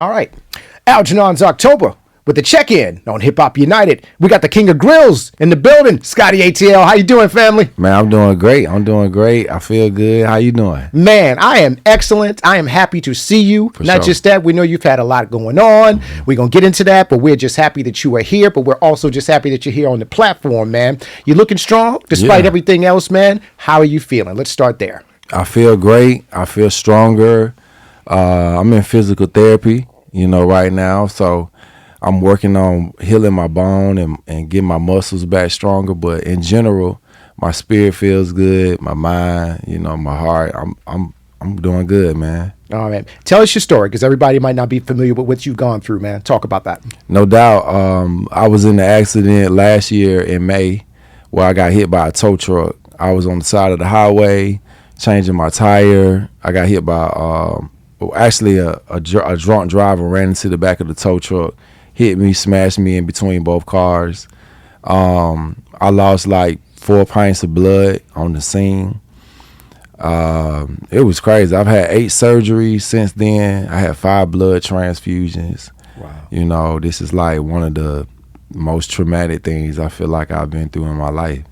All right. Algernon's October with the check-in on Hip Hop United. We got the King of Grills in the building. Scotty Atl. How you doing, family? Man, I'm doing great. I feel good. How you doing? Man, I am excellent. I am happy to see you. For Not sure. just that, we know you've had a lot going on. We're going to get into that, but we're just happy that you are here. But we're also just happy that you're here on the platform, man. You're looking strong despite Yeah. everything else, man. How are you feeling? Let's start there. I feel great. I feel stronger. I'm in physical therapy, right now. So I'm working on healing my bone and getting my muscles back stronger. But in general, my spirit feels good. My mind, my heart. I'm doing good, man. All right. Tell us your story because everybody might not be familiar with what you've gone through, man. Talk about that. No doubt. I was in the accident last year in May where I got hit by a tow truck. I was on the side of the highway changing my tire. I got hit by a drunk driver ran into the back of the tow truck, hit me, smashed me in between both cars. I lost like 4 pints of blood on the scene. It was crazy. I've had 8 surgeries since then. I had 5 blood transfusions. Wow. This is like one of the most traumatic things I feel like I've been through in my life.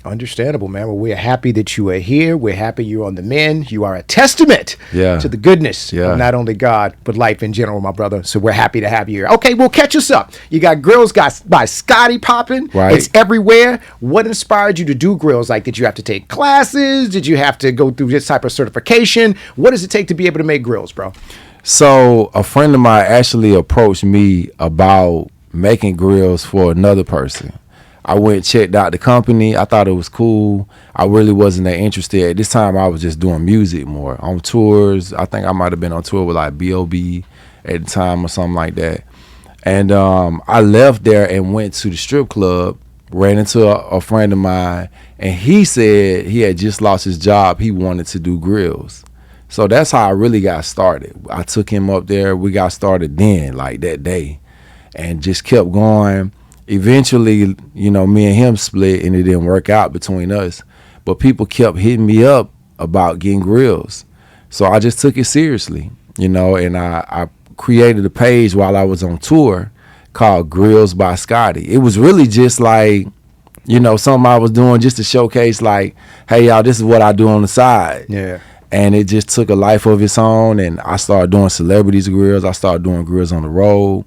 Understandable, man. Well, we're happy that you are here. We're happy you're on the mend. You are a testament Yeah. to the goodness Yeah. of not only God, but life in general, my brother. So we're happy to have you here. Okay, well, catch us up. You got Grills by Scotty popping. Right. It's everywhere. What inspired you to do Grills? Like, did you have to take classes? Did you have to go through this type of certification? What does it take to be able to make Grills, bro? So a friend of mine actually approached me about making grills for another person. I went and checked out the company. I thought it was cool. I really wasn't that interested. At this time, I was just doing music more. On tours, I think I might have been on tour with like B.O.B. at the time or something like that. And I left there and went to the strip club, ran into a friend of mine, and he said he had just lost his job. He wanted to do grills. So that's how I really got started. I took him up there. We got started then, like that day, and just kept going. Eventually, me and him split and it didn't work out between us. But people kept hitting me up about getting grills. So I just took it seriously, and I created a page while I was on tour called Grills by Scotty. It was really just like, something I was doing just to showcase like, hey, y'all, this is what I do on the side. Yeah. And it just took a life of its own. And I started doing celebrities grills. I started doing grills on the road.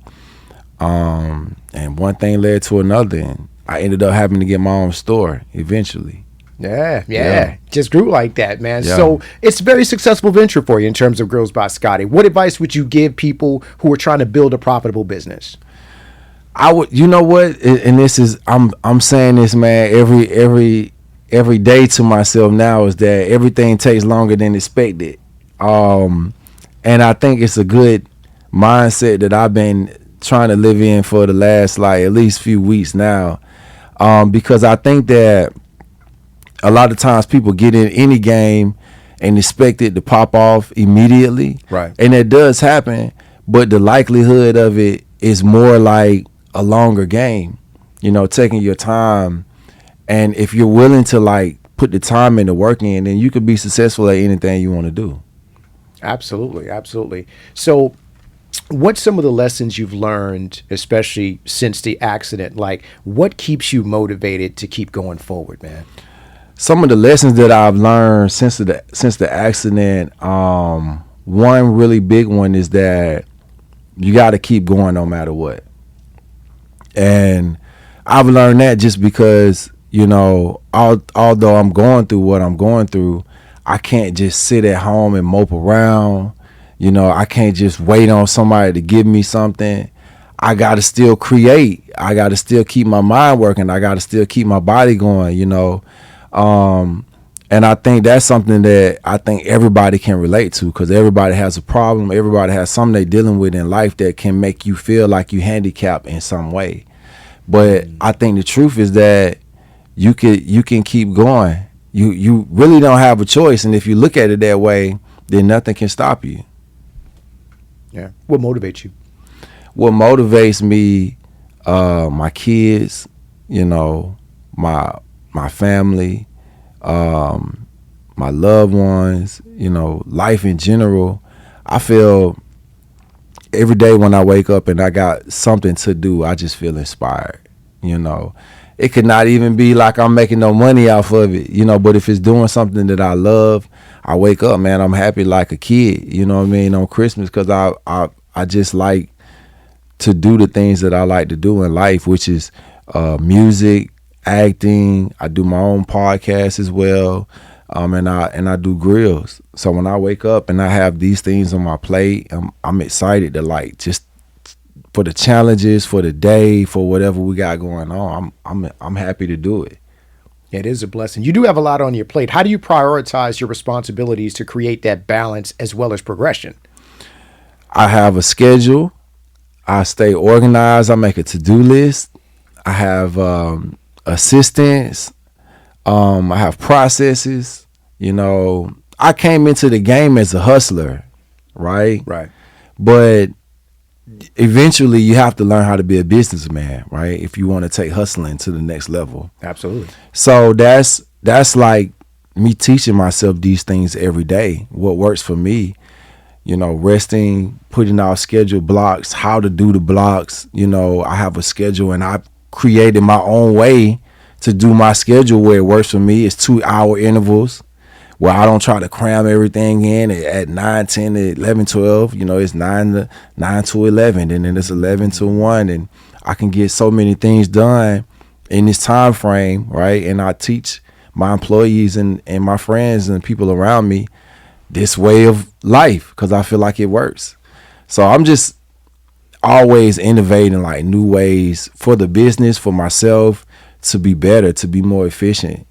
And one thing led to another, and I ended up having to get my own store eventually. Yeah. Just grew like that, man. Yeah. So it's a very successful venture for you in terms of Grills by Scotty. What advice would you give people who are trying to build a profitable business? I would, you know what, and this is, I'm saying this, man, every day to myself now, is that everything takes longer than expected. And I think it's a good mindset that I've been trying to live in for the last like at least few weeks now, because I think that a lot of times people get in any game and expect it to pop off immediately, Right. and it does happen, but the likelihood of it is more like a longer game, taking your time. And if you're willing to like put the time and the work in, then you could be successful at anything you want to do. Absolutely. So what's some of the lessons you've learned, especially since the accident? Like, what keeps you motivated to keep going forward, man? Some of the lessons that I've learned since the accident, one really big one is that you got to keep going no matter what. And I've learned that just because, although I'm going through what I'm going through, I can't just sit at home and mope around. I can't just wait on somebody to give me something. I got to still create. I got to still keep my mind working. I got to still keep my body going, And I think that's something that I think everybody can relate to, because everybody has a problem. Everybody has something they're dealing with in life that can make you feel like you handicapped in some way. But I think the truth is that you can keep going. You really don't have a choice. And if you look at it that way, then nothing can stop you. Yeah. What motivates you? What motivates me, my kids, my family, my loved ones, life in general. I feel every day when I wake up and I got something to do, I just feel inspired. You know, it could not even be like I'm making no money off of it, you know, but if it's doing something that I love, I wake up, man, I'm happy like a kid, you know what I mean, on Christmas, because I just like to do the things that I like to do in life, which is music, acting. I do my own podcast as well, and I do grills. So when I wake up and I have these things on my plate, I'm excited to like just for the challenges, for the day, for whatever we got going on. I'm happy to do it. It is a blessing. You do have a lot on your plate. How do you prioritize your responsibilities to create that balance as well as progression? I have a schedule. I stay organized. I make a to-do list. I have assistants. I have processes. You know, I came into the game as a hustler, right? Right. But eventually you have to learn how to be a businessman, right? If you want to take hustling to the next level. Absolutely. So that's like me teaching myself these things every day. What works for me, you know, resting, putting out schedule blocks, how to do the blocks. You know, I have a schedule and I created my own way to do my schedule where it works for me. It's 2-hour intervals where I don't try to cram everything in at 9, 10, 11, 12. You know, it's 9 to 11, and then it's 11 to 1, and I can get so many things done in this time frame, right? And I teach my employees and my friends and people around me this way of life because I feel like it works. So I'm just always innovating like new ways for the business, for myself, to be better, to be more efficient.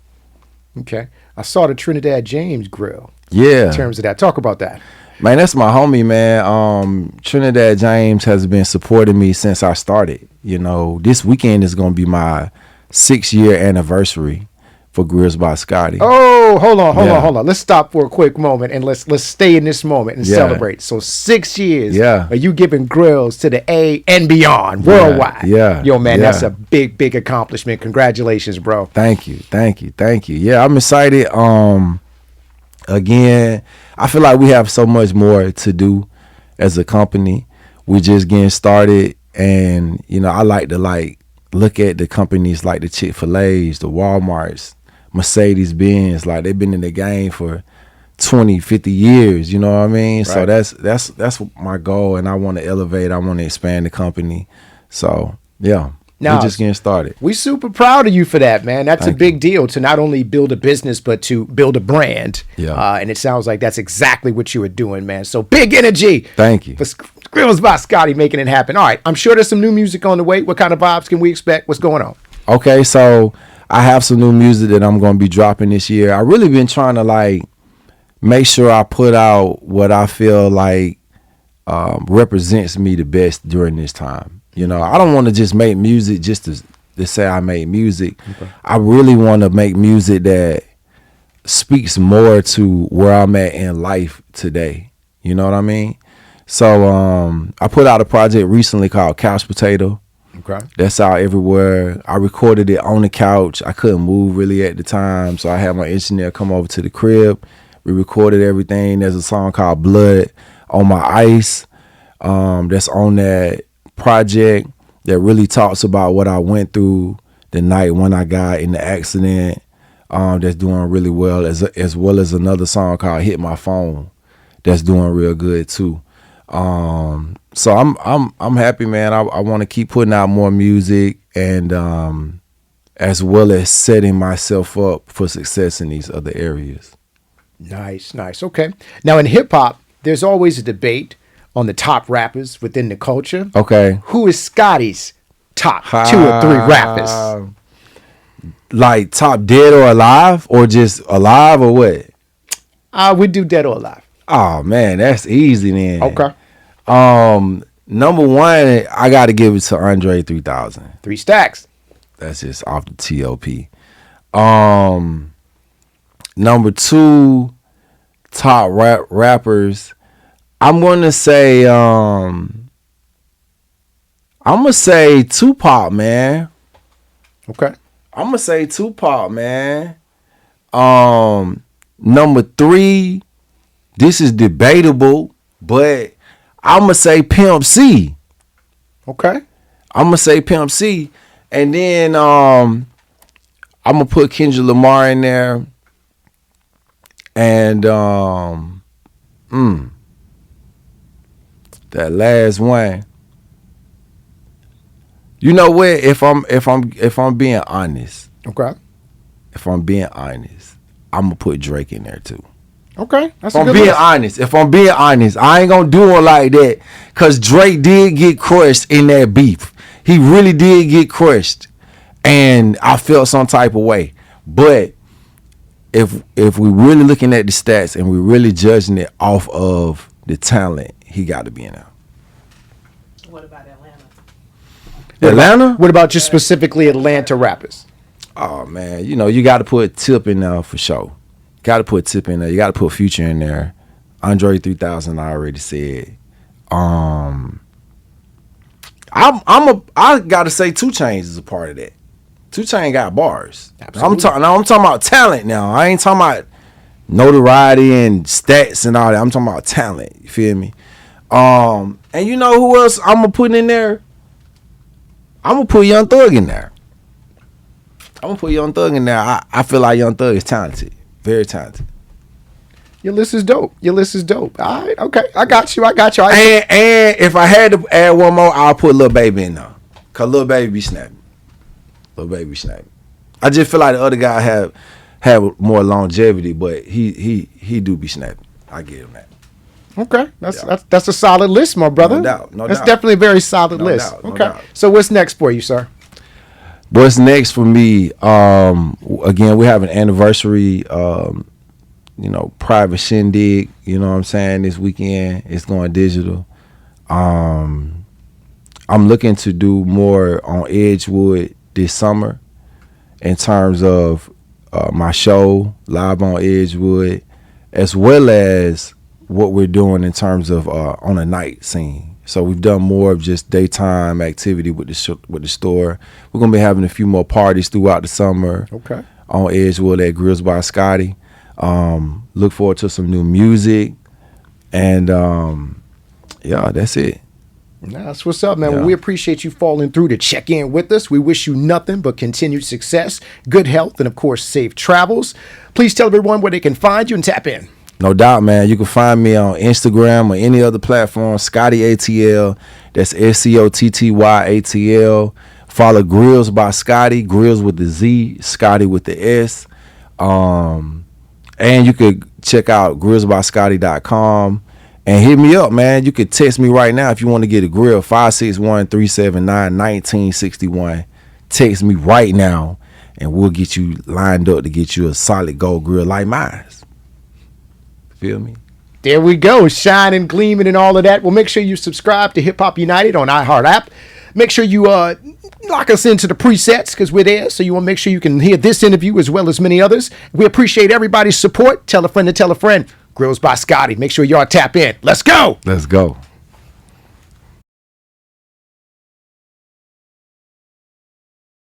Okay. I saw the Trinidad James grill. Yeah. In terms of that. Talk about that. Man, that's my homie, man. Trinidad James has been supporting me since I started. You know, this weekend is going to be my 6-year anniversary for Grills by Scotty. Oh, hold on. Let's stop for a quick moment and let's stay in this moment and celebrate. So 6 years are you giving grills to the A and beyond worldwide. Yeah. Yo, man, that's a big accomplishment. Congratulations, bro. Thank you. Yeah, I'm excited. Again, I feel like we have so much more to do as a company. We're just getting started, and you know, I like to look at the companies like the Chick-fil-A's, the Walmarts, Mercedes-Benz, like they've been in the game for 20, 50 years, you know what I mean? Right. So that's my goal, and I want to elevate, I want to expand the company. So, yeah. Now, we're just getting started. We super proud of you for that, man. That's a big deal to not only build a business, but to build a brand. Yeah. And it sounds like that's exactly what you were doing, man. So big energy. Thank you. For Grills by Scotty making it happen. All right. I'm sure there's some new music on the way. What kind of vibes can we expect? What's going on? Okay. So I have some new music that I'm going to be dropping this year. I really been trying to like make sure I put out what I feel like represents me the best during this time. You know, I don't want to just make music just to say I made music. Okay. I really want to make music that speaks more to where I'm at in life today. You know what I mean? So I put out a project recently called Couch Potato. Okay. That's out everywhere. I recorded it on the couch. I couldn't move really at the time, so I had my engineer come over to the crib. We recorded everything. There's a song called Blood on My Ice that's on that project that really talks about what I went through the night when I got in the accident. That's doing really well, as well as another song called Hit My Phone that's doing real good too. So I'm happy, man. I want to keep putting out more music, and as well as setting myself up for success in these other areas. Nice. Okay. Now in hip hop, there's always a debate on the top rappers within the culture. Okay. Who is Scotty's top 2 or 3 rappers? Like top dead or alive, or just alive, or what? We do dead or alive. Oh man, that's easy then. Okay. Number 1, I got to give it to Andre 3000. 3 stacks. That's just off the TOP. Number 2, top rappers. I'm gonna say Tupac, man. Okay. I'm gonna say Tupac, man. Number 3, this is debatable, but I'ma say Pimp C. Okay. I'ma say Pimp C, and then I'ma put Kendrick Lamar in there, and that last one. You know what? If I'm being honest, Okay. if I'm being honest, I'm gonna put Drake in there too. Okay. That's If I'm being honest, I ain't gonna do it like that, cause Drake did get crushed in that beef. He really did get crushed, and I felt some type of way. But if we really looking at the stats and we really judging it off of the talent, he got to be in there. What about Atlanta? Atlanta? What about just specifically Atlanta rappers? Oh man, you got to put Tip in there for sure. Got to put Tip in there. You got to put Future in there. Andre 3000, I already said. I gotta say 2 Chainz is a part of that. 2 Chainz got bars. Absolutely. I'm talking about talent now. I ain't talking about notoriety and stats and all that. I'm talking about talent. You feel me? And you know who else I'm gonna put in there? I'm gonna put Young Thug in there. I feel like Young Thug is talented. Very talented. Your list is dope. All right. Okay. I got you. And if I had to add one more, I'll put Lil Baby in there. Cause Lil Baby be snapping. I just feel like the other guy have more longevity, but he do be snapping. I give him that. Okay. That's a solid list, my brother. No doubt. That's definitely a very solid list. No Okay. doubt. So what's next for you, sir? What's next for me? Again, we have an anniversary private shindig, you know what I'm saying, this weekend. It's going digital. I'm looking to do more on Edgewood this summer in terms of my show live on Edgewood, as well as what we're doing in terms of on a night scene. So we've done more of just daytime activity with the store. We're gonna be having a few more parties throughout the summer. Okay. On Edgewood at Grills by Scotty. Look forward to some new music, and yeah, that's it. Nah, that's what's up, man. Yeah. Well, we appreciate you falling through to check in with us. We wish you nothing but continued success, good health, and of course, safe travels. Please tell everyone where they can find you and tap in. No doubt, man. You can find me on Instagram or any other platform, Scotty Atl. That's Scotty Atl. Follow Grills by Scotty, Grills with the Z, Scotty with the S. And you could check out grillsbyscotty.com and hit me up, man. You could text me right now if you want to get a grill, 561-379-1961. Text me right now, and we'll get you lined up to get you a solid gold grill like mine. Feel me? There we go, shining, gleaming, and all of that. Well, make sure you subscribe to Hip Hop United on iHeart app. Make sure you lock us into the presets because we're there. So you want to make sure you can hear this interview as well as many others. We appreciate everybody's support. Tell a friend to tell a friend. Grills by Scotty. Make sure y'all tap in. Let's go. Let's go.